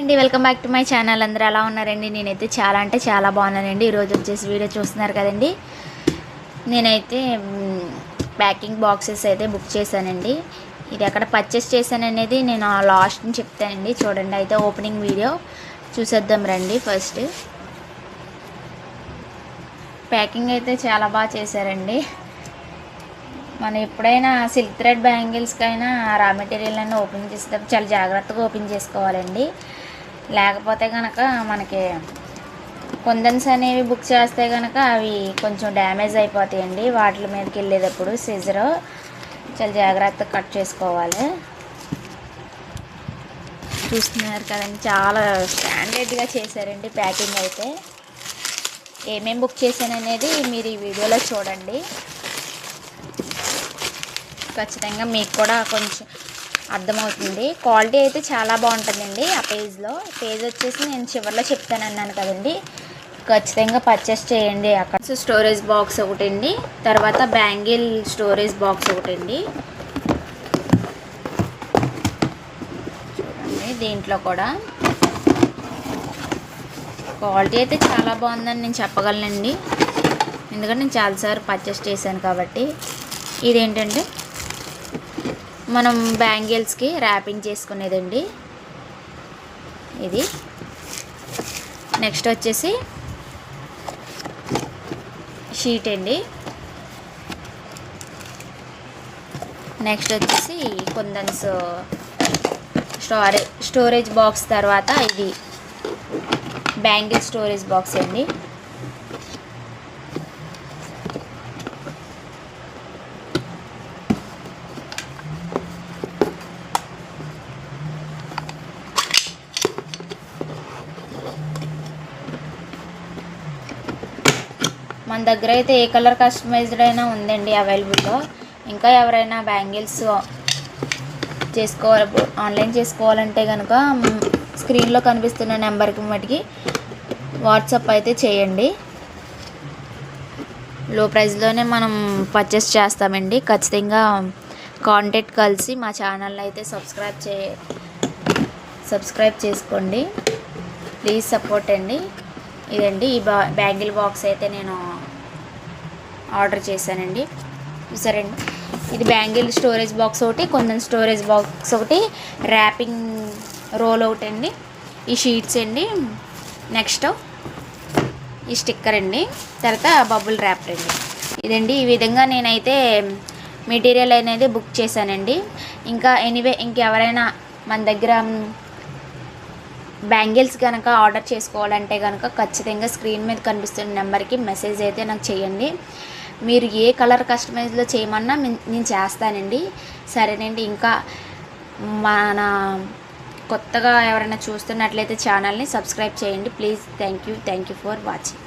అండి welcome back to my channel. అందరూ ఎలా ఉన్నారండి? నేనైతే చాలా అంటే చాలా బాగున్నానండి. ఈరోజు వచ్చేసి వీడియో చూస్తున్నారు కదండి. నేనైతే ప్యాకింగ్ బాక్సెస్ అయితే బుక్ చేశానండి. ఇది ఎక్కడ పర్చేస్ చేశాననేది నేను లాస్ట్ చెప్తానండి. చూడండి, అయితే ఓపెనింగ్ వీడియో చూసేద్దాం రండి. ఫస్ట్ ప్యాకింగ్ అయితే చాలా బాగా చేశారండి. మనం ఎప్పుడైనా సిల్క్ థ్రెడ్ బ్యాంగిల్స్కైనా రా మెటీరియల్ అన్నీ ఓపెన్ చేసేటప్పుడు చాలా జాగ్రత్తగా ఓపెన్ చేసుకోవాలండి. లేకపోతే కనుక మనకి కుందన్స్ అనేవి బుక్ చేస్తే కనుక అవి కొంచెం డ్యామేజ్ అయిపోతాయండి. వాటి మీదకి వెళ్ళేటప్పుడు సిజర్ చాలా జాగ్రత్తగా కట్ చేసుకోవాలి. చూస్తున్నారు కదండి, చాలా స్టాండర్డ్గా చేశారండి ప్యాకింగ్ అయితే. ఏమేమి బుక్ చేశాననేది మీరు ఈ వీడియోలో చూడండి. ఖచ్చితంగా మీకు కూడా కొంచెం అర్థమవుతుంది. క్వాలిటీ అయితే చాలా బాగుంటుందండి. ఆ పేజ్ వచ్చేసి నేను చివరిలో చెప్తాను అన్నాను కదండి. ఖచ్చితంగా పర్చేస్ చేయండి. అక్కడ స్టోరేజ్ బాక్స్ ఒకటండి, తర్వాత బ్యాంగిల్ స్టోరేజ్ బాక్స్ ఒకటండి. చూడండి, దీంట్లో కూడా క్వాలిటీ అయితే చాలా బాగుందని నేను చెప్పగలనండి. ఎందుకంటే నేను చాలాసార్లు పర్చేస్ చేశాను కాబట్టి. ఇదేంటంటే మనం బ్యాంగిల్స్కి ర్యాపింగ్ చేసుకునేదండి ఇది. నెక్స్ట్ వచ్చేసి షీట్ అండి. నెక్స్ట్ వచ్చేసి కుందన్స్ స్టోరేజ్ బాక్స్. తర్వాత ఇది బ్యాంగిల్ స్టోరేజ్ బాక్స్ అండి. మన దగ్గర అయితే ఏ కలర్ కస్టమైజ్డ్ అయినా ఉందండి అవైలబుల్లో. ఇంకా ఎవరైనా బ్యాంగిల్స్ ఆన్లైన్ చేసుకోవాలంటే కనుక స్క్రీన్లో కనిపిస్తున్న నెంబర్కి మటుకి వాట్సాప్ అయితే చేయండి. లో ప్రైస్లోనే మనం పర్చేస్ చేస్తామండి. ఖచ్చితంగా కాంటాక్ట్ కలిసి మా ఛానల్ అయితే సబ్స్క్రైబ్ చేసుకోండి. ప్లీజ్ సపోర్ట్ అండి. ఇదండి ఈ బ్యాంగిల్ బాక్స్ అయితే నేను ఆర్డర్ చేశానండి. చూసారండి, ఇది బ్యాంగిల్ స్టోరేజ్ బాక్స్ ఒకటి, కొంచెం స్టోరేజ్ బాక్స్ ఒకటి, ర్యాపింగ్ రోల్ ఒకటి అండి, ఈ షీట్స్ అండి, నెక్స్ట్ ఈ స్టిక్కర్ అండి, తర్వాత బబుల్ ర్యాప్ అండి. ఇదండి, ఈ విధంగా నేనైతే మెటీరియల్ అనేది బుక్ చేశానండి. ఇంకా ఇంకెవరైనా మన దగ్గర బ్యాంగిల్స్ కనుక ఆర్డర్ చేసుకోవాలంటే కనుక ఖచ్చితంగా స్క్రీన్ మీద కనిపిస్తున్న నెంబర్కి మెసేజ్ అయితే నాకు చేయండి. మీరు ఏ కలర్ కస్టమైజ్లో చేయమన్నా నేను చేస్తానండి. సరేనండి. ఇంకా మన కొత్తగా ఎవరైనా చూస్తున్నట్లయితే ఛానల్ని సబ్స్క్రైబ్ చేయండి please. Thank you for watching.